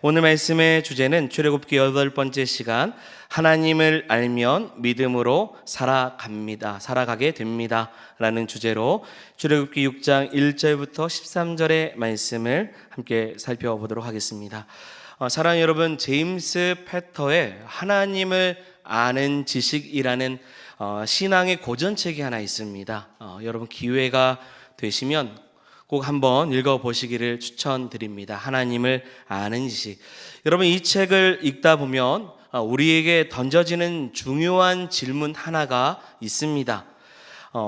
오늘 말씀의 주제는 출애굽기 8번째 시간, 하나님을 알면 믿음으로 살아가게 됩니다 라는 주제로 출애굽기 6장 1절부터 13절의 말씀을 함께 살펴보도록 하겠습니다. 사랑하는 여러분, 제임스 패터의 하나님을 아는 지식이라는 신앙의 고전책이 하나 있습니다. 여러분 기회가 되시면 꼭 한번 읽어보시기를 추천드립니다. 하나님을 아는 지식. 여러분, 이 책을 읽다 보면 우리에게 던져지는 중요한 질문 하나가 있습니다.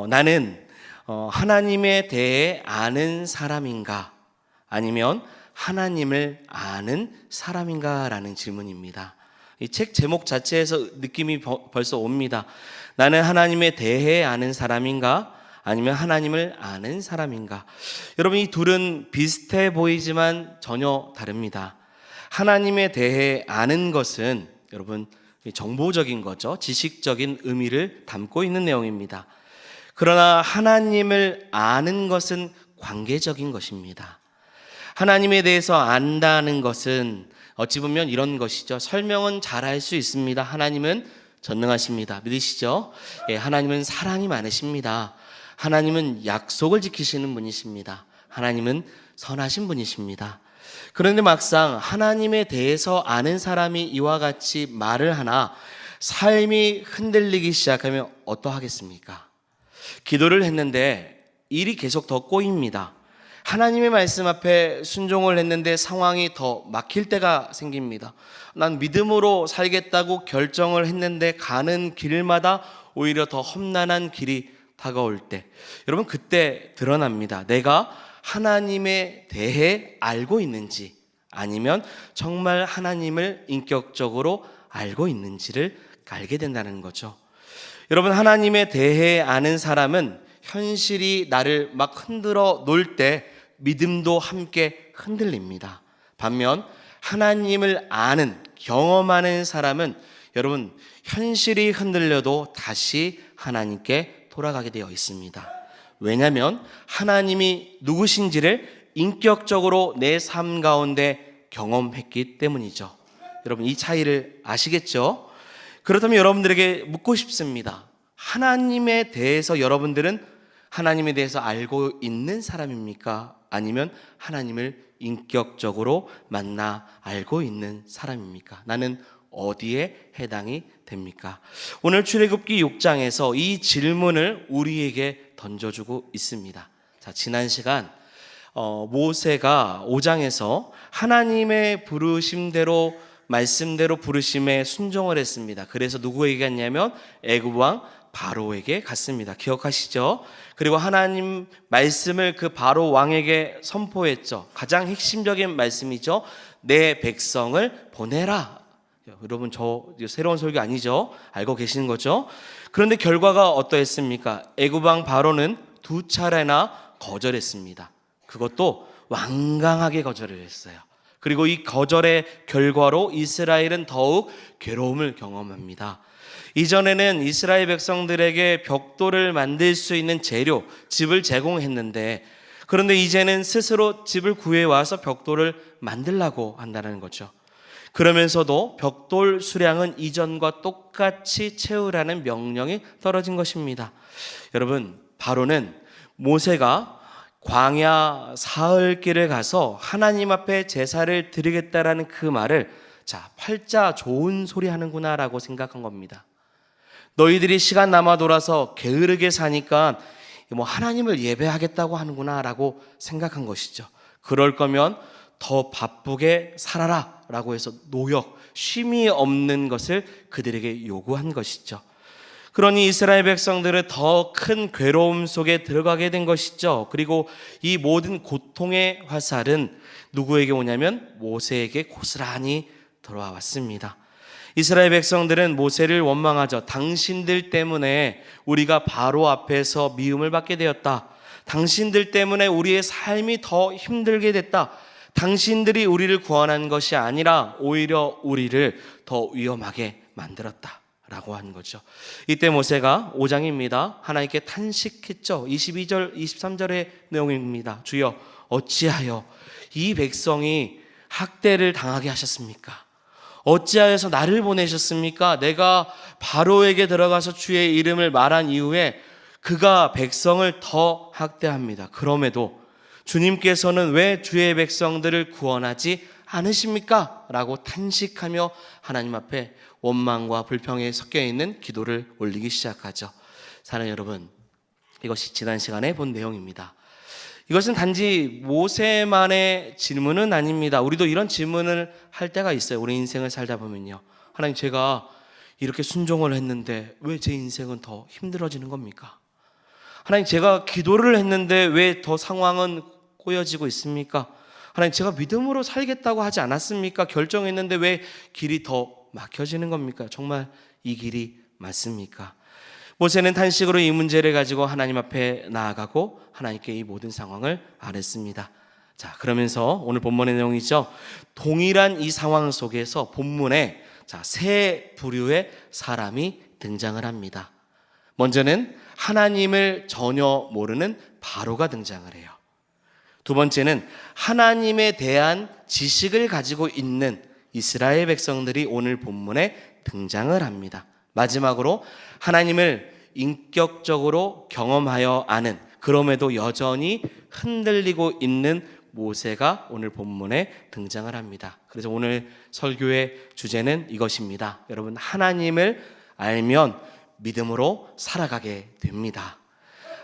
나는 하나님에 대해 아는 사람인가? 아니면 하나님을 아는 사람인가? 라는 질문입니다. 이 책 제목 자체에서 느낌이 벌써 옵니다. 나는 하나님에 대해 아는 사람인가? 아니면 하나님을 아는 사람인가? 여러분, 이 둘은 비슷해 보이지만 전혀 다릅니다. 하나님에 대해 아는 것은 여러분 정보적인 거죠. 지식적인 의미를 담고 있는 내용입니다. 그러나 하나님을 아는 것은 관계적인 것입니다. 하나님에 대해서 안다는 것은 어찌 보면 이런 것이죠. 설명은 잘할 수 있습니다. 하나님은 전능하십니다. 믿으시죠? 예, 하나님은 사랑이 많으십니다. 하나님은 약속을 지키시는 분이십니다. 하나님은 선하신 분이십니다. 그런데 막상 하나님에 대해서 아는 사람이 이와 같이 말을 하나 삶이 흔들리기 시작하면 어떠하겠습니까? 기도를 했는데 일이 계속 더 꼬입니다. 하나님의 말씀 앞에 순종을 했는데 상황이 더 막힐 때가 생깁니다. 난 믿음으로 살겠다고 결정을 했는데 가는 길마다 오히려 더 험난한 길이 다가올 때, 여러분 그때 드러납니다. 내가 하나님에 대해 알고 있는지, 아니면 정말 하나님을 인격적으로 알고 있는지를 알게 된다는 거죠. 여러분, 하나님에 대해 아는 사람은 현실이 나를 막 흔들어 놓을 때 믿음도 함께 흔들립니다. 반면 하나님을 아는, 경험하는 사람은 여러분 현실이 흔들려도 다시 하나님께 돌아가게 되어 있습니다. 왜냐하면 하나님이 누구신지를 인격적으로 내 삶 가운데 경험했기 때문이죠. 여러분 이 차이를 아시겠죠? 그렇다면 여러분들에게 묻고 싶습니다. 하나님에 대해서 여러분들은 하나님에 대해서 알고 있는 사람입니까? 아니면 하나님을 인격적으로 만나 알고 있는 사람입니까? 나는 어디에 해당이 됩니까? 오늘 출애굽기 6장에서 이 질문을 우리에게 던져주고 있습니다. 자, 지난 시간 모세가 5장에서 하나님의 부르심대로, 말씀대로 부르심에 순종을 했습니다. 그래서 누구에게 갔냐면 애굽 왕 바로에게 갔습니다. 기억하시죠? 그리고 하나님 말씀을 그 바로 왕에게 선포했죠. 가장 핵심적인 말씀이죠. 내 백성을 보내라. 여러분 저 새로운 설교 아니죠? 알고 계시는 거죠? 그런데 결과가 어떠했습니까? 애굽 왕 바로는 2차례나 거절했습니다. 그것도 완강하게 거절을 했어요. 그리고 이 거절의 결과로 이스라엘은 더욱 괴로움을 경험합니다. 이전에는 이스라엘 백성들에게 벽돌을 만들 수 있는 재료, 집을 제공했는데, 그런데 이제는 스스로 집을 구해와서 벽돌을 만들라고 한다는 거죠. 그러면서도 벽돌 수량은 이전과 똑같이 채우라는 명령이 떨어진 것입니다. 여러분, 바로는 모세가 광야 사흘길을 가서 하나님 앞에 제사를 드리겠다라는 그 말을 팔자 좋은 소리 하는구나 라고 생각한 겁니다. 너희들이 시간 남아 돌아서 게으르게 사니까 하나님을 예배하겠다고 하는구나 라고 생각한 것이죠. 그럴 거면 더 바쁘게 살아라 라고 해서 노역, 쉼이 없는 것을 그들에게 요구한 것이죠. 그러니 이스라엘 백성들은 더 큰 괴로움 속에 들어가게 된 것이죠. 그리고 이 모든 고통의 화살은 누구에게 오냐면 모세에게 고스란히 돌아왔습니다. 이스라엘 백성들은 모세를 원망하죠. 당신들 때문에 우리가 바로 앞에서 미움을 받게 되었다. 당신들 때문에 우리의 삶이 더 힘들게 됐다. 당신들이 우리를 구원한 것이 아니라 오히려 우리를 더 위험하게 만들었다 라고 한 거죠. 이때 모세가 5장입니다. 하나님께 탄식했죠. 22절, 23절의 내용입니다. 주여 어찌하여 이 백성이 학대를 당하게 하셨습니까? 어찌하여서 나를 보내셨습니까? 내가 바로에게 들어가서 주의 이름을 말한 이후에 그가 백성을 더 학대합니다. 그럼에도 주님께서는 왜 주의 백성들을 구원하지 않으십니까? 라고 탄식하며 하나님 앞에 원망과 불평에 섞여 있는 기도를 올리기 시작하죠. 사랑하는 여러분, 이것이 지난 시간에 본 내용입니다. 이것은 단지 모세만의 질문은 아닙니다. 우리도 이런 질문을 할 때가 있어요. 우리 인생을 살다 보면요. 하나님, 제가 이렇게 순종을 했는데 왜 제 인생은 더 힘들어지는 겁니까? 하나님, 제가 기도를 했는데 왜 더 상황은 꼬여지고 있습니까? 하나님, 제가 믿음으로 살겠다고 하지 않았습니까? 결정했는데 왜 길이 더 막혀지는 겁니까? 정말 이 길이 맞습니까? 모세는 탄식으로 이 문제를 가지고 하나님 앞에 나아가고 하나님께 이 모든 상황을 아뢰습니다. 자, 그러면서 오늘 본문의 내용이죠. 동일한 이 상황 속에서 본문에 세 부류의 사람이 등장을 합니다. 먼저는 하나님을 전혀 모르는 바로가 등장을 해요. 두 번째는 하나님에 대한 지식을 가지고 있는 이스라엘 백성들이 오늘 본문에 등장을 합니다. 마지막으로 하나님을 인격적으로 경험하여 아는, 그럼에도 여전히 흔들리고 있는 모세가 오늘 본문에 등장을 합니다. 그래서 오늘 설교의 주제는 이것입니다. 여러분, 하나님을 알면 믿음으로 살아가게 됩니다.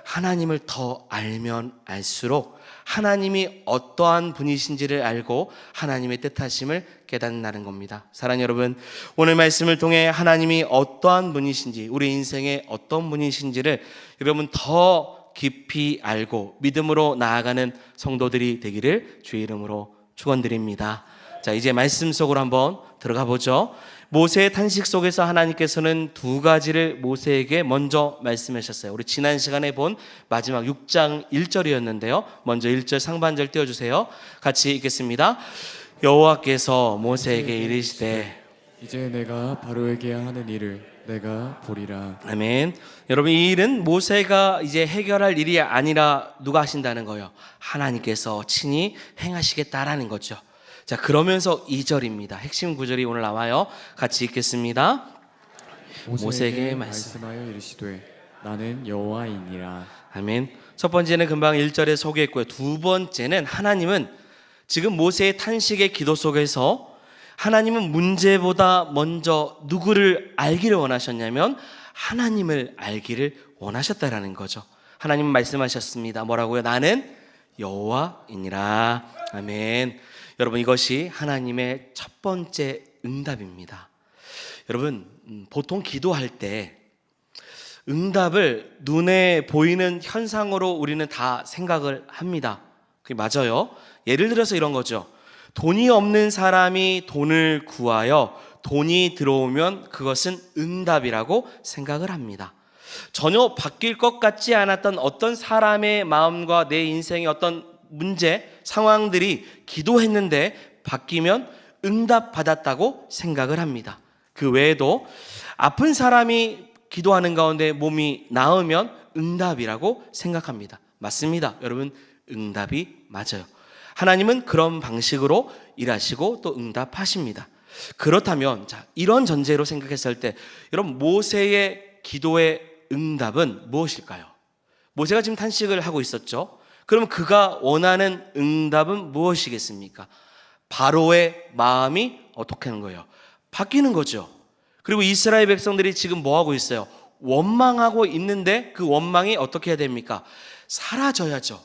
하나님을 더 알면 알수록 하나님이 어떠한 분이신지를 알고 하나님의 뜻하심을 깨닫는 겁니다. 사랑하는 여러분, 오늘 말씀을 통해 하나님이 어떠한 분이신지, 우리 인생에 어떤 분이신지를 여러분 더 깊이 알고 믿음으로 나아가는 성도들이 되기를 주의 이름으로 축원드립니다. 자, 이제 말씀 속으로 한번 들어가 보죠. 모세의 탄식 속에서 하나님께서는 두 가지를 모세에게 먼저 말씀하셨어요. 우리 지난 시간에 본 마지막 6장 1절이었는데요. 먼저 1절 상반절 띄워주세요. 같이 읽겠습니다. 여호와께서 모세에게 이르시되 이제 내가 바로에게 하는 일을 내가 보리라. 아멘. 여러분, 이 일은 모세가 이제 해결할 일이 아니라 누가 하신다는 거예요? 하나님께서 친히 행하시겠다라는 거죠. 자, 그러면서 2절입니다. 핵심 구절이 오늘 나와요. 같이 읽겠습니다. 모세에게 말씀하여 이르시되 나는 여호와이니라. 아멘. 첫 번째는 금방 1절에 소개했고요. 두 번째는 하나님은 지금 모세의 탄식의 기도 속에서 하나님은 문제보다 먼저 누구를 알기를 원하셨냐면 하나님을 알기를 원하셨다라는 거죠. 하나님은 말씀하셨습니다. 뭐라고요? 나는 여호와이니라. 아멘. 여러분, 이것이 하나님의 첫 번째 응답입니다. 여러분, 보통 기도할 때 응답을 눈에 보이는 현상으로 우리는 다 생각을 합니다. 그게 맞아요. 예를 들어서 이런 거죠. 돈이 없는 사람이 돈을 구하여 돈이 들어오면 그것은 응답이라고 생각을 합니다. 전혀 바뀔 것 같지 않았던 어떤 사람의 마음과 내 인생의 어떤 문제, 상황들이 기도했는데 바뀌면 응답받았다고 생각을 합니다. 그 외에도 아픈 사람이 기도하는 가운데 몸이 나으면 응답이라고 생각합니다. 맞습니다. 여러분, 응답이 맞아요. 하나님은 그런 방식으로 일하시고 또 응답하십니다. 그렇다면 이런 전제로 생각했을 때 여러분, 모세의 기도의 응답은 무엇일까요? 모세가 지금 탄식을 하고 있었죠. 그럼 그가 원하는 응답은 무엇이겠습니까? 바로의 마음이 어떻게 하는 거예요? 바뀌는 거죠. 그리고 이스라엘 백성들이 지금 뭐 하고 있어요? 원망하고 있는데 그 원망이 어떻게 해야 됩니까? 사라져야죠.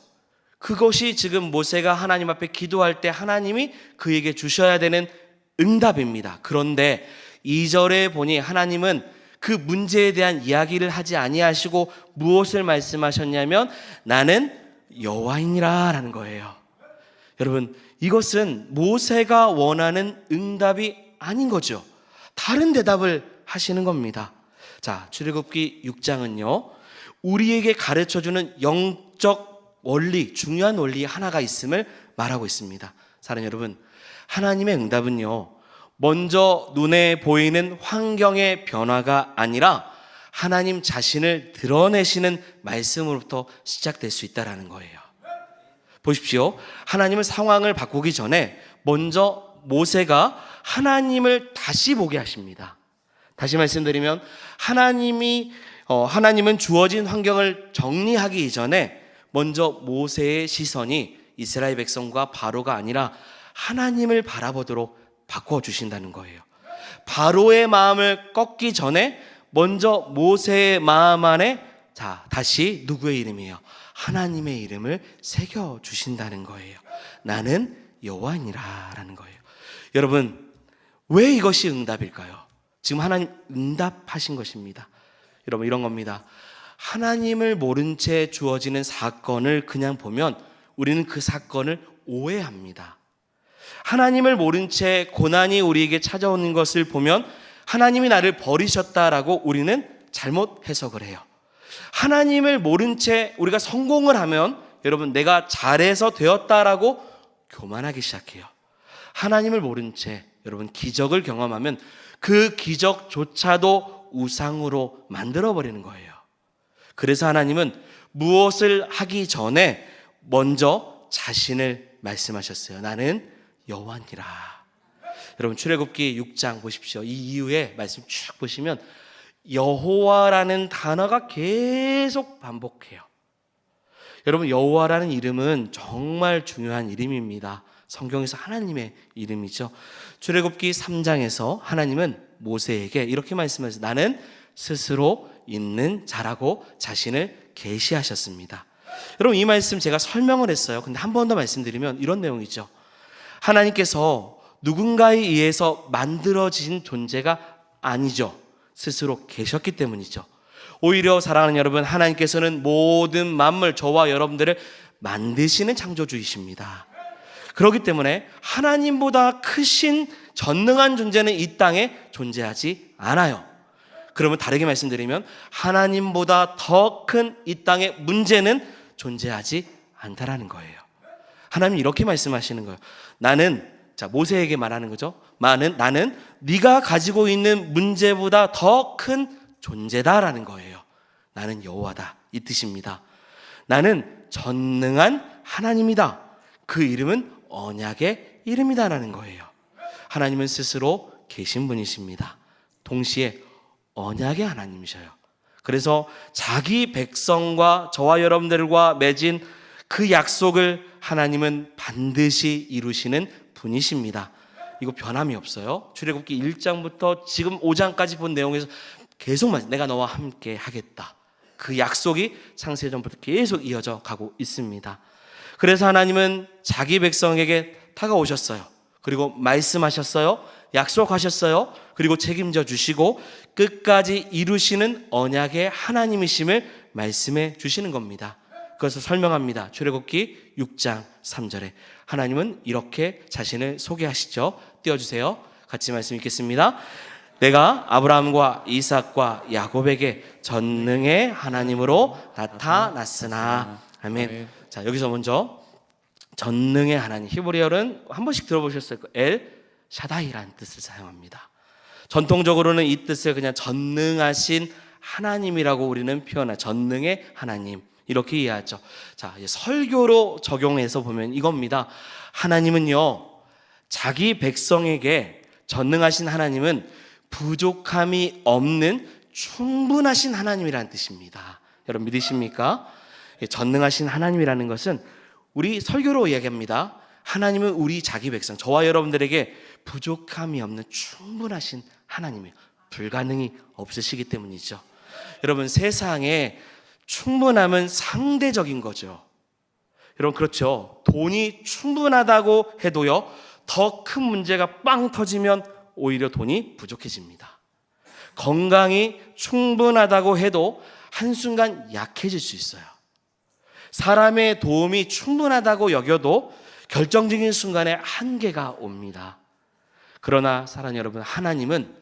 그것이 지금 모세가 하나님 앞에 기도할 때 하나님이 그에게 주셔야 되는 응답입니다. 그런데 2절에 보니 하나님은 그 문제에 대한 이야기를 하지 아니하시고 무엇을 말씀하셨냐면 나는 여호와이니라 라는 거예요. 여러분, 이것은 모세가 원하는 응답이 아닌 거죠. 다른 대답을 하시는 겁니다. 자, 출애굽기 6장은요 우리에게 가르쳐주는 영적 원리, 중요한 원리 하나가 있음을 말하고 있습니다. 사랑하는 여러분, 하나님의 응답은요 먼저 눈에 보이는 환경의 변화가 아니라 하나님 자신을 드러내시는 말씀으로부터 시작될 수 있다는 거예요. 보십시오. 하나님은 상황을 바꾸기 전에 먼저 모세가 하나님을 다시 보게 하십니다. 다시 말씀드리면 하나님은 주어진 환경을 정리하기 이전에 먼저 모세의 시선이 이스라엘 백성과 바로가 아니라 하나님을 바라보도록 바꿔주신다는 거예요. 바로의 마음을 꺾기 전에 먼저 모세의 마음 안에 다시 누구의 이름이에요? 하나님의 이름을 새겨주신다는 거예요. 나는 여호와니라 라는 거예요. 여러분, 왜 이것이 응답일까요? 지금 하나님 응답하신 것입니다. 여러분, 이런 겁니다. 하나님을 모른 채 주어지는 사건을 그냥 보면 우리는 그 사건을 오해합니다. 하나님을 모른 채 고난이 우리에게 찾아오는 것을 보면 하나님이 나를 버리셨다라고 우리는 잘못 해석을 해요. 하나님을 모른 채 우리가 성공을 하면 여러분, 내가 잘해서 되었다라고 교만하기 시작해요. 하나님을 모른 채 여러분, 기적을 경험하면 그 기적조차도 우상으로 만들어버리는 거예요. 그래서 하나님은 무엇을 하기 전에 먼저 자신을 말씀하셨어요. 나는 여호와니라. 여러분, 출애굽기 6장 보십시오. 이 이후에 말씀 쭉 보시면 여호와라는 단어가 계속 반복해요. 여러분, 여호와라는 이름은 정말 중요한 이름입니다. 성경에서 하나님의 이름이죠. 출애굽기 3장에서 하나님은 모세에게 이렇게 말씀하셨어요. 나는 스스로 있는 자라고 자신을 계시하셨습니다. 여러분, 이 말씀 제가 설명을 했어요. 근데 한 번 더 말씀드리면 이런 내용이죠. 하나님께서 누군가에 의해서 만들어진 존재가 아니죠. 스스로 계셨기 때문이죠. 오히려 사랑하는 여러분, 하나님께서는 모든 만물, 저와 여러분들을 만드시는 창조주이십니다. 그렇기 때문에 하나님보다 크신 전능한 존재는 이 땅에 존재하지 않아요. 그러면 다르게 말씀드리면 하나님보다 더 큰 이 땅의 문제는 존재하지 않다라는 거예요. 하나님이 이렇게 말씀하시는 거예요. 모세에게 말하는 거죠. 나는 네가 가지고 있는 문제보다 더 큰 존재다라는 거예요. 나는 여호와다, 이 뜻입니다. 나는 전능한 하나님이다. 그 이름은 언약의 이름이다라는 거예요. 하나님은 스스로 계신 분이십니다. 동시에 언약의 하나님이셔요. 그래서 자기 백성과 저와 여러분들과 맺은 그 약속을 하나님은 반드시 이루시는 분이십니다. 이거 변함이 없어요. 출애굽기 1장부터 지금 5장까지 본 내용에서 계속 내가 너와 함께 하겠다. 그 약속이 창세전부터 계속 이어져 가고 있습니다. 그래서 하나님은 자기 백성에게 다가오셨어요. 그리고 말씀하셨어요. 약속하셨어요. 그리고 책임져 주시고 끝까지 이루시는 언약의 하나님이심을 말씀해 주시는 겁니다. 그것을 설명합니다. 출애굽기 6장 3절에 하나님은 이렇게 자신을 소개하시죠. 띄워주세요. 같이 말씀 읽겠습니다. 내가 아브라함과 이삭과 야곱에게 전능의 하나님으로 나타났으나. 아멘. 자, 여기서 먼저 전능의 하나님, 히브리어는 한 번씩 들어보셨을 거예요. 엘 샤다이라는 뜻을 사용합니다. 전통적으로는 이 뜻을 그냥 전능하신 하나님이라고 우리는 표현하죠. 전능의 하나님, 이렇게 이해하죠. 자, 이제 설교로 적용해서 보면 이겁니다. 하나님은요, 자기 백성에게 전능하신 하나님은 부족함이 없는 충분하신 하나님이라는 뜻입니다. 여러분 믿으십니까? 전능하신 하나님이라는 것은 우리 설교로 이야기합니다. 하나님은 우리 자기 백성, 저와 여러분들에게 부족함이 없는 충분하신 하나님이에요. 불가능이 없으시기 때문이죠. 여러분, 세상에 충분함은 상대적인 거죠. 여러분, 그렇죠. 돈이 충분하다고 해도요, 더 큰 문제가 빵 터지면 오히려 돈이 부족해집니다. 건강이 충분하다고 해도 한순간 약해질 수 있어요. 사람의 도움이 충분하다고 여겨도 결정적인 순간에 한계가 옵니다. 그러나 사랑하는 여러분, 하나님은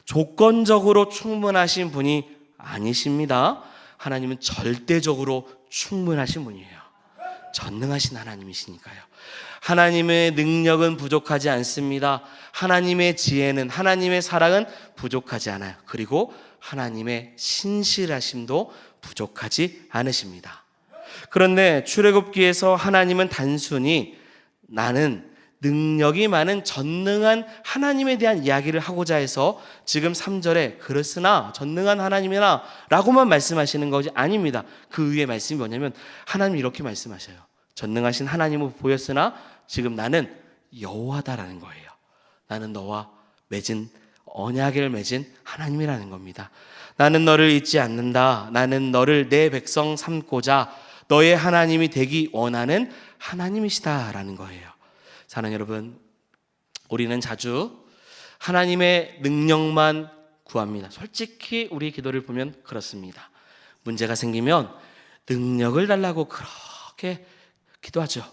조건적으로 충분하신 분이 아니십니다. 하나님은 절대적으로 충분하신 분이에요. 전능하신 하나님이시니까요. 하나님의 능력은 부족하지 않습니다. 하나님의 지혜는, 하나님의 사랑은 부족하지 않아요. 그리고 하나님의 신실하심도 부족하지 않으십니다. 그런데 출애굽기에서 하나님은 단순히 나는 능력이 많은 전능한 하나님에 대한 이야기를 하고자 해서 지금 3절에 그렇으나 전능한 하나님이나 라고만 말씀하시는 것이 아닙니다. 그 위에 말씀이 뭐냐면 하나님이 이렇게 말씀하셔요. 전능하신 하나님을 보였으나 지금 나는 여호와다라는 거예요. 나는 너와 맺은 언약을 맺은 하나님이라는 겁니다. 나는 너를 잊지 않는다. 나는 너를 내 백성 삼고자 너의 하나님이 되기 원하는 하나님이시다라는 거예요. 사랑하는 여러분, 우리는 자주 하나님의 능력만 구합니다. 솔직히 우리 기도를 보면 그렇습니다. 문제가 생기면 능력을 달라고 그렇게 기도하죠.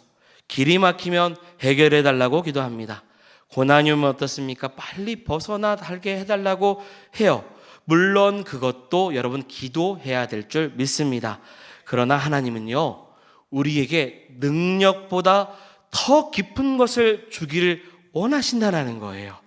길이 막히면 해결해 달라고 기도합니다. 고난이 오면 어떻습니까? 빨리 벗어나 달게 해달라고 해요. 물론 그것도 여러분 기도해야 될 줄 믿습니다. 그러나 하나님은요, 우리에게 능력보다 더 깊은 것을 주기를 원하신다는 거예요.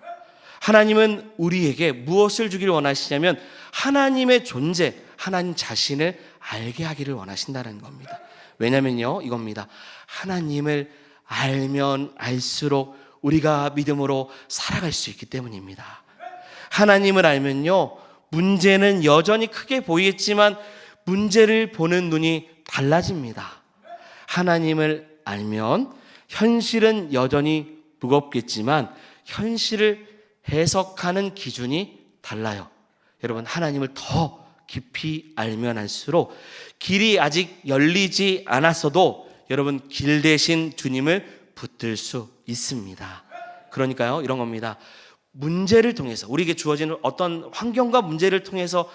하나님은 우리에게 무엇을 주기를 원하시냐면 하나님의 존재, 하나님 자신을 알게 하기를 원하신다는 겁니다. 왜냐면요, 이겁니다. 하나님을 알면 알수록 우리가 믿음으로 살아갈 수 있기 때문입니다. 하나님을 알면요, 문제는 여전히 크게 보이겠지만 문제를 보는 눈이 달라집니다. 하나님을 알면 현실은 여전히 무겁겠지만 현실을 해석하는 기준이 달라요. 여러분, 하나님을 더 깊이 알면 알수록 길이 아직 열리지 않았어도 여러분 길 대신 주님을 붙들 수 있습니다. 그러니까요, 이런 겁니다. 문제를 통해서 우리에게 주어지는 어떤 환경과 문제를 통해서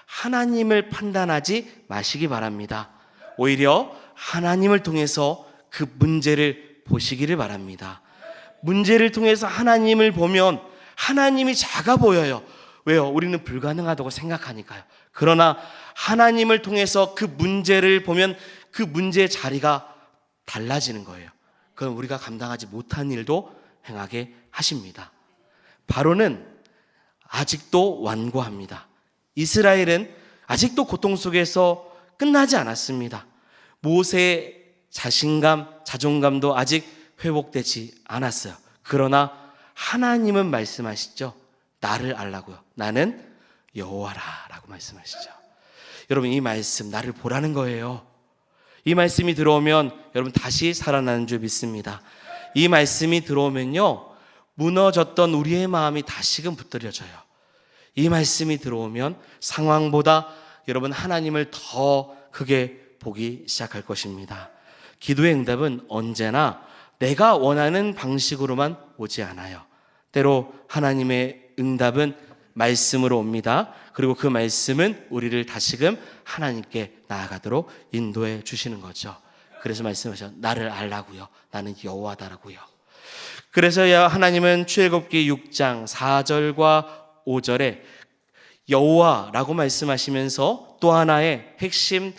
하나님을 판단하지 마시기 바랍니다. 오히려 하나님을 통해서 그 문제를 보시기를 바랍니다. 문제를 통해서 하나님을 보면 하나님이 작아 보여요. 왜요? 우리는 불가능하다고 생각하니까요. 그러나 하나님을 통해서 그 문제를 보면 그 문제의 자리가 달라지는 거예요. 그건 우리가 감당하지 못한 일도 행하게 하십니다. 바로는 아직도 완고합니다. 이스라엘은 아직도 고통 속에서 끝나지 않았습니다. 모세의 자신감, 자존감도 아직 회복되지 않았어요. 그러나 하나님은 말씀하시죠. 나를 알라고요. 나는 여호와라 라고 말씀하시죠. 여러분, 이 말씀 나를 보라는 거예요. 이 말씀이 들어오면 여러분 다시 살아나는 줄 믿습니다. 이 말씀이 들어오면요, 무너졌던 우리의 마음이 다시금 붙들려져요. 이 말씀이 들어오면 상황보다 여러분 하나님을 더 크게 보기 시작할 것입니다. 기도의 응답은 언제나 내가 원하는 방식으로만 오지 않아요. 때로 하나님의 응답은 말씀으로 옵니다. 그리고 그 말씀은 우리를 다시금 하나님께 나아가도록 인도해 주시는 거죠. 그래서 말씀하셔 나를 알라고요. 나는 여호와다라고요. 그래서야 하나님은 출애굽기 6장 4절과 5절에 여호와라고 말씀하시면서 또 하나의 핵심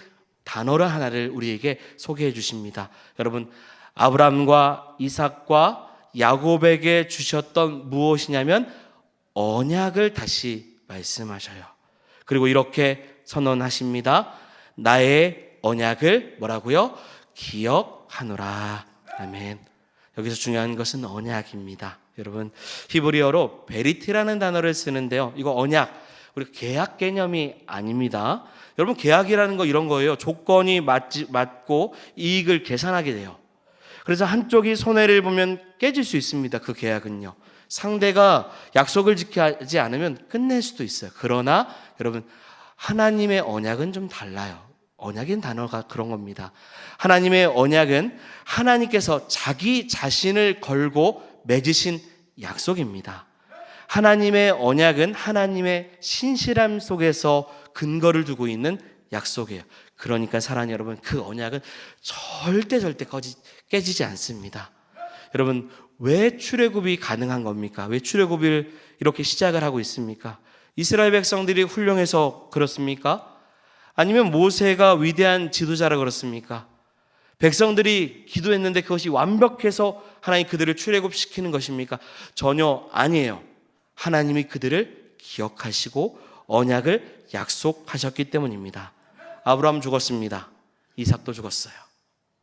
단어를 하나를 우리에게 소개해 주십니다. 여러분, 아브라함과 이삭과 야곱에게 주셨던 무엇이냐면 언약을 다시 말씀하셔요. 그리고 이렇게 선언하십니다. 나의 언약을 뭐라고요? 기억하노라. 아멘. 여기서 중요한 것은 언약입니다. 여러분, 히브리어로 베리티라는 단어를 쓰는데요. 이거 언약, 우리 계약 개념이 아닙니다. 여러분, 계약이라는 거 이런 거예요. 조건이 맞고 이익을 계산하게 돼요. 그래서 한쪽이 손해를 보면 깨질 수 있습니다. 그 계약은요. 상대가 약속을 지키지 않으면 끝낼 수도 있어요. 그러나 여러분, 하나님의 언약은 좀 달라요. 언약인 단어가 그런 겁니다. 하나님의 언약은 하나님께서 자기 자신을 걸고 맺으신 약속입니다. 하나님의 언약은 하나님의 신실함 속에서 근거를 두고 있는 약속이에요. 그러니까 사랑하는 여러분, 그 언약은 절대 깨지지 않습니다. 여러분, 왜 출애굽이 가능한 겁니까? 왜 출애굽을 이렇게 시작을 하고 있습니까? 이스라엘 백성들이 훌륭해서 그렇습니까? 아니면 모세가 위대한 지도자라 그렇습니까? 백성들이 기도했는데 그것이 완벽해서 하나님 그들을 출애굽시키는 것입니까? 전혀 아니에요. 하나님이 그들을 기억하시고 언약을 약속하셨기 때문입니다. 아브라함 죽었습니다. 이삭도 죽었어요.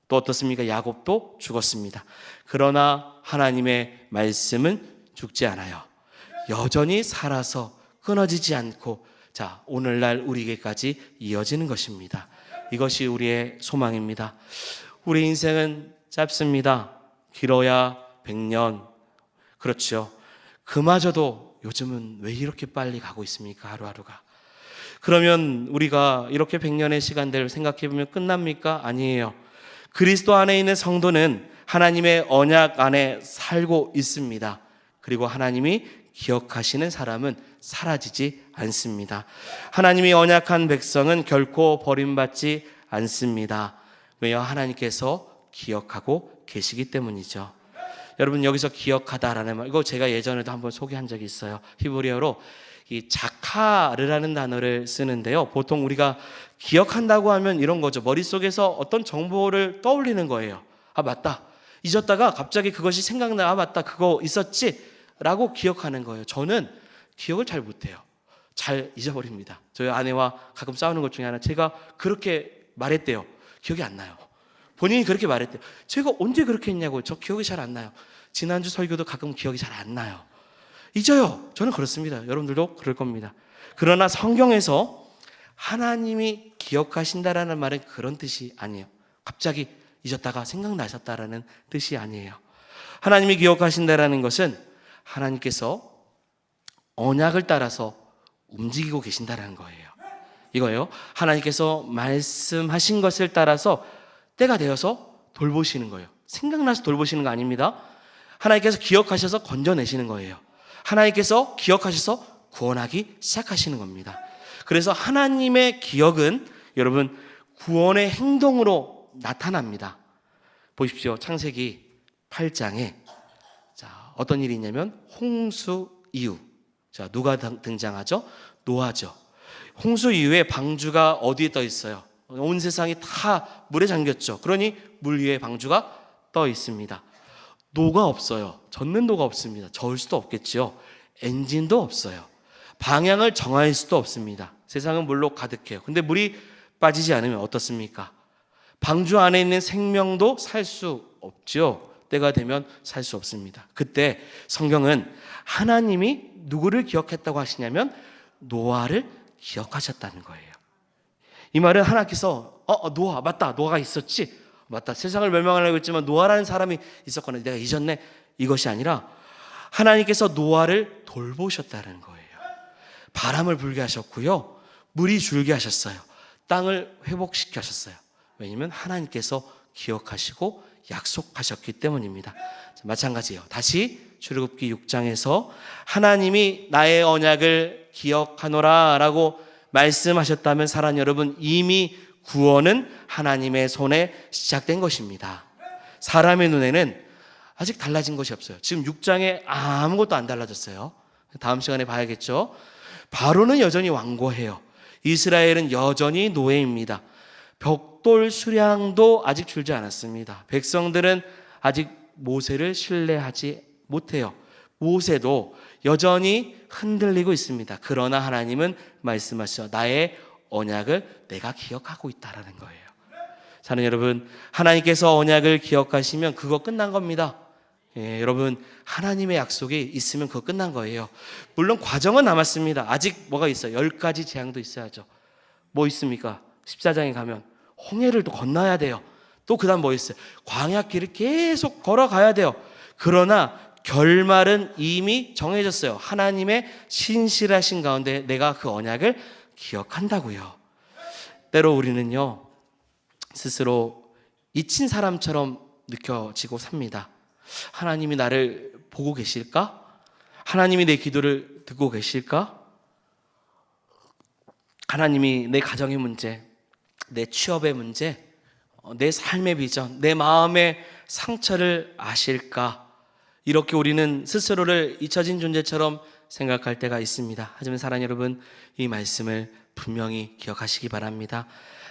또 어떻습니까? 야곱도 죽었습니다. 그러나 하나님의 말씀은 죽지 않아요. 여전히 살아서 끊어지지 않고 자, 오늘날 우리에게까지 이어지는 것입니다. 이것이 우리의 소망입니다. 우리 인생은 짧습니다. 길어야 100년. 그렇죠. 그마저도 요즘은 왜 이렇게 빨리 가고 있습니까? 하루하루가. 그러면 우리가 이렇게 100년의 시간들을 생각해보면 끝납니까? 아니에요. 그리스도 안에 있는 성도는 하나님의 언약 안에 살고 있습니다. 그리고 하나님이 기억하시는 사람은 사라지지 않습니다. 하나님이 언약한 백성은 결코 버림받지 않습니다. 왜요? 하나님께서 기억하고 계시기 때문이죠. 여러분, 여기서 기억하다라는 말, 이거 제가 예전에도 한번 소개한 적이 있어요. 히브리어로 이 자카르라는 단어를 쓰는데요. 보통 우리가 기억한다고 하면 이런 거죠. 머릿속에서 어떤 정보를 떠올리는 거예요. 아, 맞다. 잊었다가 갑자기 그것이 생각나. 아, 맞다. 그거 있었지? 라고 기억하는 거예요. 저는 기억을 잘 못해요. 잘 잊어버립니다. 저희 아내와 가끔 싸우는 것 중에 하나, 제가 그렇게 말했대요. 기억이 안 나요. 본인이 그렇게 말했대요. 제가 언제 그렇게 했냐고요. 저 기억이 잘 안 나요. 지난주 설교도 가끔 기억이 잘 안 나요. 잊어요. 저는 그렇습니다. 여러분들도 그럴 겁니다. 그러나 성경에서 하나님이 기억하신다라는 말은 그런 뜻이 아니에요. 갑자기 잊었다가 생각나셨다라는 뜻이 아니에요. 하나님이 기억하신다라는 것은 하나님께서 언약을 따라서 움직이고 계신다라는 거예요. 이거예요. 하나님께서 말씀하신 것을 따라서 때가 되어서 돌보시는 거예요. 생각나서 돌보시는 거 아닙니다. 하나님께서 기억하셔서 건져내시는 거예요. 하나님께서 기억하셔서 구원하기 시작하시는 겁니다. 그래서 하나님의 기억은 여러분 구원의 행동으로 나타납니다. 보십시오. 창세기 8장에 자, 어떤 일이 있냐면 홍수 이후. 자, 누가 등장하죠? 노아죠. 홍수 이후에 방주가 어디에 떠 있어요? 온 세상이 다 물에 잠겼죠. 그러니 물 위에 방주가 떠 있습니다. 노가 없어요. 젓는 노가 없습니다. 저을 수도 없겠죠. 엔진도 없어요. 방향을 정할 수도 없습니다. 세상은 물로 가득해요. 근데 물이 빠지지 않으면 어떻습니까? 방주 안에 있는 생명도 살 수 없죠. 때가 되면 살 수 없습니다. 그때 성경은 하나님이 누구를 기억했다고 하시냐면 노아를 기억하셨다는 거예요. 이 말은 하나님께서 노아 맞다. 노아가 있었지. 맞다. 세상을 멸망하려고 했지만 노아라는 사람이 있었거나 내가 잊었네. 이것이 아니라 하나님께서 노아를 돌보셨다는 거예요. 바람을 불게 하셨고요. 물이 줄게 하셨어요. 땅을 회복시켜 하셨어요. 왜냐하면 하나님께서 기억하시고 약속하셨기 때문입니다. 마찬가지예요. 다시 출애굽기 6장에서 하나님이 나의 언약을 기억하노라 라고 말씀하셨다면 사랑하는 여러분, 이미 구원은 하나님의 손에 시작된 것입니다. 사람의 눈에는 아직 달라진 것이 없어요. 지금 6장에 아무것도 안 달라졌어요. 다음 시간에 봐야겠죠. 바로는 여전히 완고해요. 이스라엘은 여전히 노예입니다. 벽돌 수량도 아직 줄지 않았습니다. 백성들은 아직 모세를 신뢰하지 못해요. 모세도 여전히 흔들리고 있습니다. 그러나 하나님은 말씀하셔 나의 언약을 내가 기억하고 있다라는 거예요. 사는 여러분, 하나님께서 언약을 기억하시면 그거 끝난 겁니다. 예, 여러분, 하나님의 약속이 있으면 그거 끝난 거예요. 물론 과정은 남았습니다. 아직 뭐가 있어요? 10가지 재앙도 있어야죠. 뭐 있습니까? 14장에 가면 홍해를 또 건너야 돼요. 또 그 다음 뭐 있어요? 광야길을 계속 걸어가야 돼요. 그러나 결말은 이미 정해졌어요. 하나님의 신실하신 가운데 내가 그 언약을 기억한다고요. 때로 우리는요 스스로 잊힌 사람처럼 느껴지고 삽니다. 하나님이 나를 보고 계실까? 하나님이 내 기도를 듣고 계실까? 하나님이 내 가정의 문제, 내 취업의 문제, 내 삶의 비전, 내 마음의 상처를 아실까? 이렇게 우리는 스스로를 잊혀진 존재처럼 생각할 때가 있습니다. 하지만 사랑하는 여러분, 이 말씀을 분명히 기억하시기 바랍니다.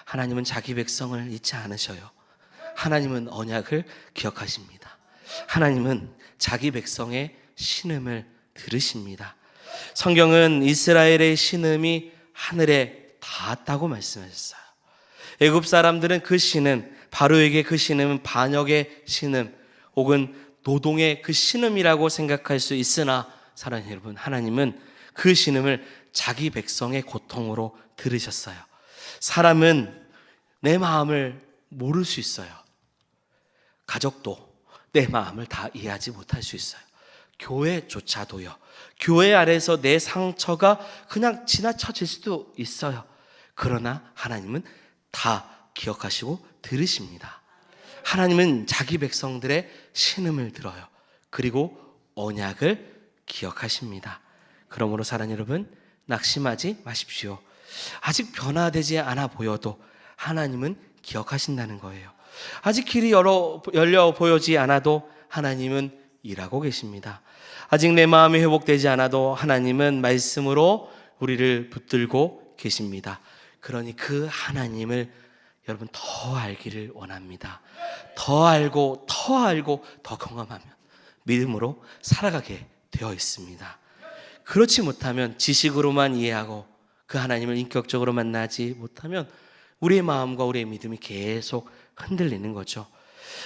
하나님은 자기 백성을 잊지 않으셔요. 하나님은 언약을 기억하십니다. 하나님은 자기 백성의 신음을 들으십니다. 성경은 이스라엘의 신음이 하늘에 닿았다고 말씀하셨어요. 애굽 사람들은 그 신음, 바로에게 그 신음은 반역의 신음 혹은 노동의 그 신음이라고 생각할 수 있으나 사랑하는 여러분, 하나님은 그 신음을 자기 백성의 고통으로 들으셨어요. 사람은 내 마음을 모를 수 있어요. 가족도 내 마음을 다 이해하지 못할 수 있어요. 교회조차도요. 교회 안에서 내 상처가 그냥 지나쳐질 수도 있어요. 그러나 하나님은 다 기억하시고 들으십니다. 하나님은 자기 백성들의 신음을 들어요. 그리고 언약을 기억하십니다. 그러므로 사랑하는 여러분, 낙심하지 마십시오. 아직 변화되지 않아 보여도 하나님은 기억하신다는 거예요. 아직 길이 열려 보이지 않아도 하나님은 일하고 계십니다. 아직 내 마음이 회복되지 않아도 하나님은 말씀으로 우리를 붙들고 계십니다. 그러니 그 하나님을 여러분 더 알기를 원합니다. 더 알고 더 경험하면 믿음으로 살아가게 되어 있습니다. 그렇지 못하면 지식으로만 이해하고 그 하나님을 인격적으로 만나지 못하면 우리의 마음과 우리의 믿음이 계속 흔들리는 거죠.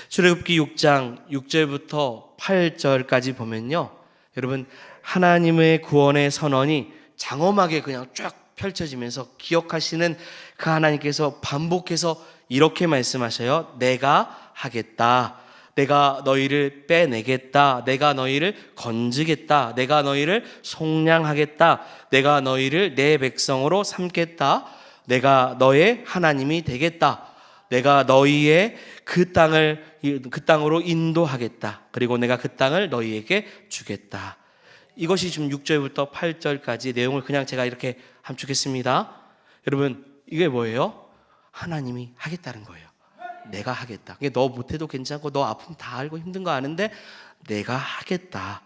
출애굽기 6장 6절부터 8절까지 보면요, 여러분 하나님의 구원의 선언이 장엄하게 그냥 쫙 펼쳐지면서 기억하시는 그 하나님께서 반복해서 이렇게 말씀하셔요. 내가 하겠다. 내가 너희를 빼내겠다. 내가 너희를 건지겠다. 내가 너희를 속량하겠다. 내가 너희를 내 백성으로 삼겠다. 내가 너의 하나님이 되겠다. 내가 너희의 그 땅으로 인도하겠다. 그리고 내가 그 땅을 너희에게 주겠다. 이것이 지금 6절부터 8절까지 내용을 그냥 제가 이렇게 함축했습니다. 여러분, 이게 뭐예요? 하나님이 하겠다는 거예요. 내가 하겠다. 너 못해도 괜찮고 너 아픔 다 알고 힘든 거 아는데 내가 하겠다.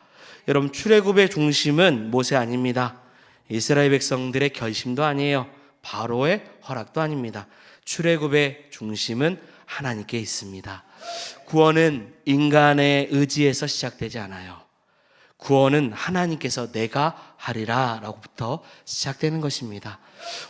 여러분, 출애굽의 중심은 모세 아닙니다. 이스라엘 백성들의 결심도 아니에요. 바로의 허락도 아닙니다. 출애굽의 중심은 하나님께 있습니다. 구원은 인간의 의지에서 시작되지 않아요. 구원은 하나님께서 내가 하리라 라고부터 시작되는 것입니다.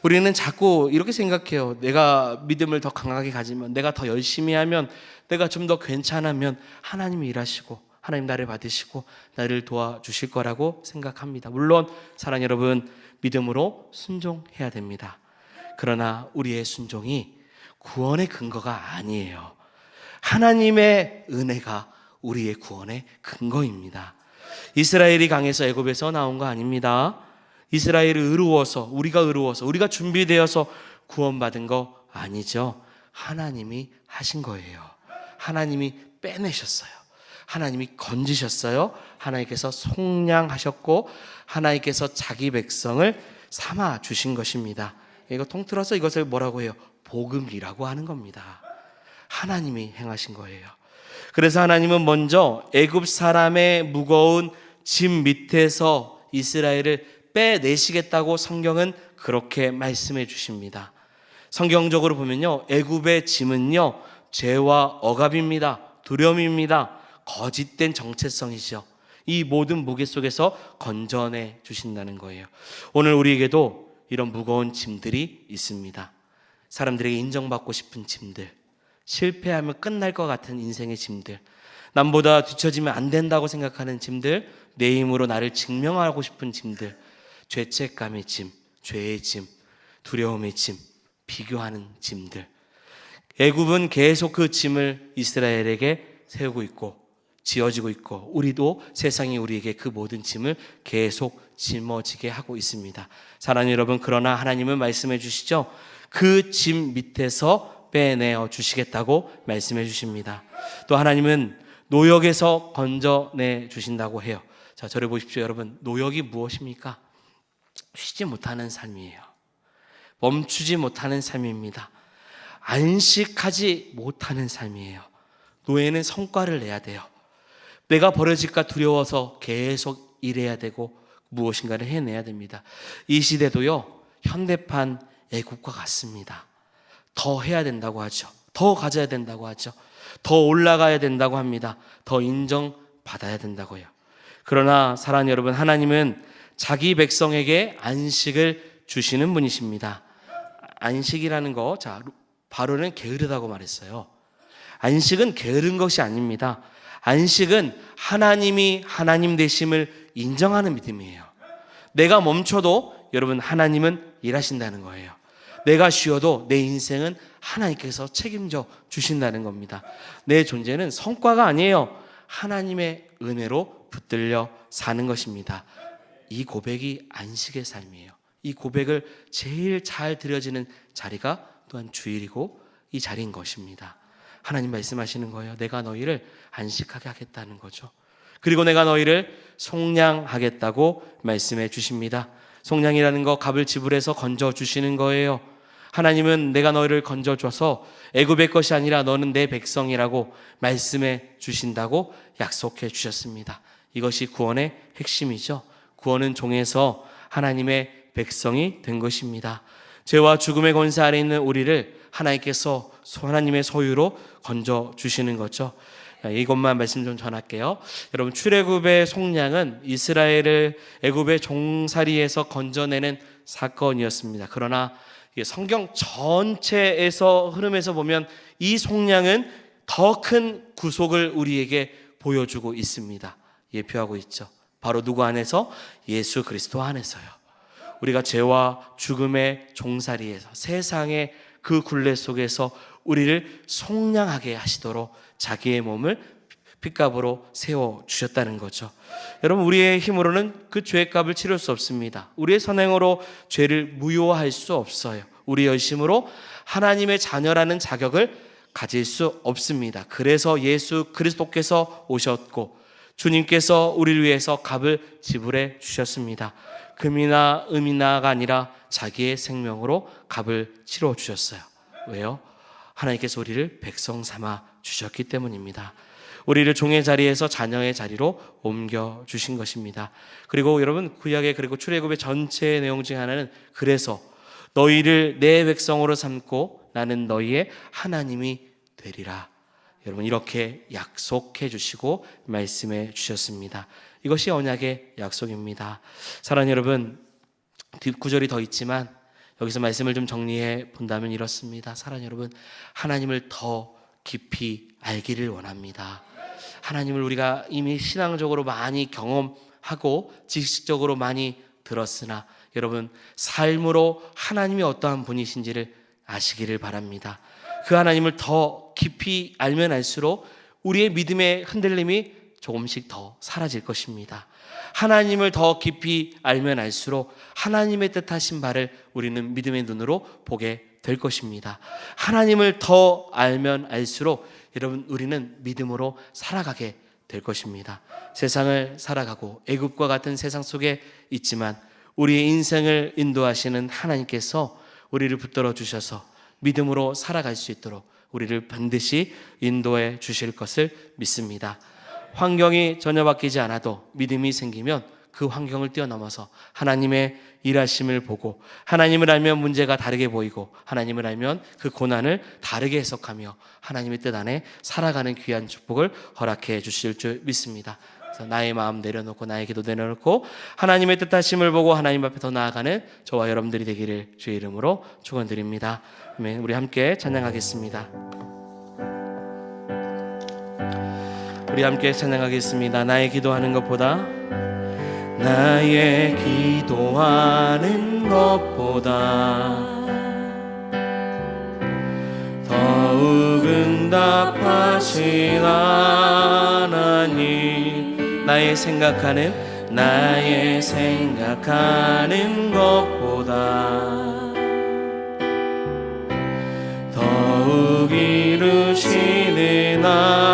우리는 자꾸 이렇게 생각해요. 내가 믿음을 더 강하게 가지면, 내가 더 열심히 하면, 내가 좀 더 괜찮으면 하나님이 일하시고 하나님 나를 받으시고 나를 도와주실 거라고 생각합니다. 물론 사랑하는 여러분, 믿음으로 순종해야 됩니다. 그러나 우리의 순종이 구원의 근거가 아니에요. 하나님의 은혜가 우리의 구원의 근거입니다. 이스라엘이 강해서 애굽에서 나온 거 아닙니다. 이스라엘이 우리가 준비되어서 구원받은 거 아니죠. 하나님이 하신 거예요. 하나님이 빼내셨어요. 하나님이 건지셨어요. 하나님께서 속량하셨고 하나님께서 자기 백성을 삼아 주신 것입니다. 이거 통틀어서 이것을 뭐라고 해요? 복음이라고 하는 겁니다. 하나님이 행하신 거예요. 그래서 하나님은 먼저 애굽 사람의 무거운 짐 밑에서 이스라엘을 빼내시겠다고 성경은 그렇게 말씀해 주십니다. 성경적으로 보면요, 애굽의 짐은요, 죄와 억압입니다. 두려움입니다. 거짓된 정체성이죠. 이 모든 무게 속에서 건져내 주신다는 거예요. 오늘 우리에게도 이런 무거운 짐들이 있습니다. 사람들에게 인정받고 싶은 짐들, 실패하면 끝날 것 같은 인생의 짐들, 남보다 뒤처지면 안 된다고 생각하는 짐들, 내 힘으로 나를 증명하고 싶은 짐들, 죄책감의 짐, 죄의 짐, 두려움의 짐, 비교하는 짐들. 애굽은 계속 그 짐을 이스라엘에게 세우고 있고 지어지고 있고 우리도 세상이 우리에게 그 모든 짐을 계속 짊어지게 하고 있습니다. 사랑하는 여러분, 그러나 하나님은 말씀해 주시죠. 그 짐 밑에서 빼내어 주시겠다고 말씀해 주십니다. 또 하나님은 노역에서 건져내 주신다고 해요. 자, 저를 보십시오. 여러분, 노역이 무엇입니까? 쉬지 못하는 삶이에요. 멈추지 못하는 삶입니다. 안식하지 못하는 삶이에요. 노예는 성과를 내야 돼요. 내가 버려질까 두려워서 계속 일해야 되고 무엇인가를 해내야 됩니다. 이 시대도요, 현대판 애국과 같습니다. 더 해야 된다고 하죠. 더 가져야 된다고 하죠. 더 올라가야 된다고 합니다. 더 인정받아야 된다고요. 그러나 사랑하는 여러분, 하나님은 자기 백성에게 안식을 주시는 분이십니다. 안식이라는 거, 자, 바로는 게으르다고 말했어요. 안식은 게으른 것이 아닙니다. 안식은 하나님이 하나님 되심을 인정하는 믿음이에요. 내가 멈춰도 여러분 하나님은 일하신다는 거예요. 내가 쉬어도 내 인생은 하나님께서 책임져 주신다는 겁니다. 내 존재는 성과가 아니에요. 하나님의 은혜로 붙들려 사는 것입니다. 이 고백이 안식의 삶이에요. 이 고백을 제일 잘 드려지는 자리가 또한 주일이고 이 자리인 것입니다. 하나님 말씀하시는 거예요. 내가 너희를 안식하게 하겠다는 거죠. 그리고 내가 너희를 속량하겠다고 말씀해 주십니다. 속량이라는 거 값을 지불해서 건져 주시는 거예요. 하나님은 내가 너희를 건져줘서 애굽의 것이 아니라 너는 내 백성이라고 말씀해 주신다고 약속해 주셨습니다. 이것이 구원의 핵심이죠. 구원은 종에서 하나님의 백성이 된 것입니다. 죄와 죽음의 권세 아래 있는 우리를 하나님께서 하나님의 소유로 건져주시는 거죠. 이것만 말씀 좀 전할게요. 여러분, 출애굽의 속량은 이스라엘을 애굽의 종살이에서 건져내는 사건이었습니다. 그러나 성경 전체에서 흐름에서 보면 이 속량은 더 큰 구속을 우리에게 보여주고 있습니다. 예표하고 있죠. 바로 누구 안에서? 예수 그리스도 안에서요. 우리가 죄와 죽음의 종살이에서, 세상의 그 굴레 속에서 우리를 속량하게 하시도록 자기의 몸을 핏값으로 세워주셨다는 거죠. 여러분, 우리의 힘으로는 그 죄값을 치를 수 없습니다. 우리의 선행으로 죄를 무효화할 수 없어요. 우리의 열심으로 하나님의 자녀라는 자격을 가질 수 없습니다. 그래서 예수 그리스도께서 오셨고 주님께서 우리를 위해서 값을 지불해 주셨습니다. 금이나 은이나가 아니라 자기의 생명으로 값을 치러 주셨어요. 왜요? 하나님께서 우리를 백성 삼아 주셨기 때문입니다. 우리를 종의 자리에서 자녀의 자리로 옮겨 주신 것입니다. 그리고 여러분, 구약의 그리고 출애굽의 전체 내용 중에 하나는 그래서 너희를 내 백성으로 삼고 나는 너희의 하나님이 되리라. 여러분, 이렇게 약속해 주시고 말씀해 주셨습니다. 이것이 언약의 약속입니다. 사랑하는 여러분, 뒷구절이 더 있지만 여기서 말씀을 좀 정리해 본다면 이렇습니다. 사랑하는 여러분, 하나님을 더 깊이 알기를 원합니다. 하나님을 우리가 이미 신앙적으로 많이 경험하고 지식적으로 많이 들었으나 여러분, 삶으로 하나님이 어떠한 분이신지를 아시기를 바랍니다. 그 하나님을 더 깊이 알면 알수록 우리의 믿음의 흔들림이 조금씩 더 사라질 것입니다. 하나님을 더 깊이 알면 알수록 하나님의 뜻하신 바를 우리는 믿음의 눈으로 보게 될 것입니다. 하나님을 더 알면 알수록 여러분, 우리는 믿음으로 살아가게 될 것입니다. 세상을 살아가고 애굽과 같은 세상 속에 있지만 우리의 인생을 인도하시는 하나님께서 우리를 붙들어 주셔서 믿음으로 살아갈 수 있도록 우리를 반드시 인도해 주실 것을 믿습니다. 환경이 전혀 바뀌지 않아도 믿음이 생기면 그 환경을 뛰어넘어서 하나님의 일하심을 보고, 하나님을 알면 문제가 다르게 보이고, 하나님을 알면 그 고난을 다르게 해석하며 하나님의 뜻 안에 살아가는 귀한 축복을 허락해 주실 줄 믿습니다. 그래서 나의 마음 내려놓고 나의 기도 내려놓고 하나님의 뜻하심을 보고 하나님 앞에 더 나아가는 저와 여러분들이 되기를 주의 이름으로 축원드립니다. 아멘. 우리 함께 찬양하겠습니다. 우리 함께 찬양하겠습니다. 나의 기도하는 것보다, 나의 기도하는 것보다 더욱 응답하신 하나님, 나의 생각하는 것보다 더욱 이루시는 하나님,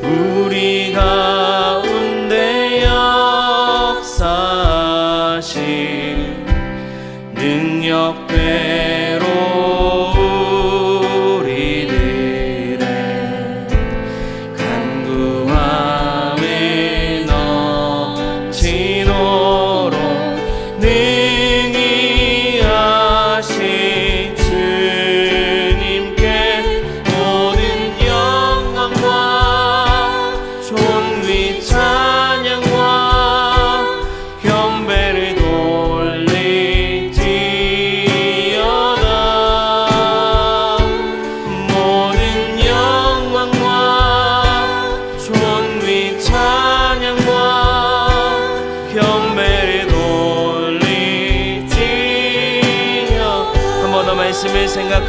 우리 가운데 역사하신 능력대로 우리들의 간구함을 넘치도록 능히 하신 주님께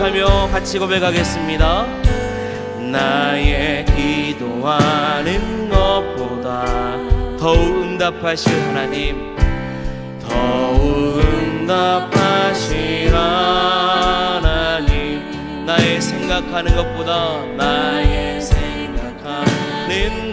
생각하며 같이 고백하겠습니다. 나의 기도하는 것보다 더욱 응답하실 하나님, 더욱 응답하실 하나님, 나의 생각하는 것보다 나의 생각하는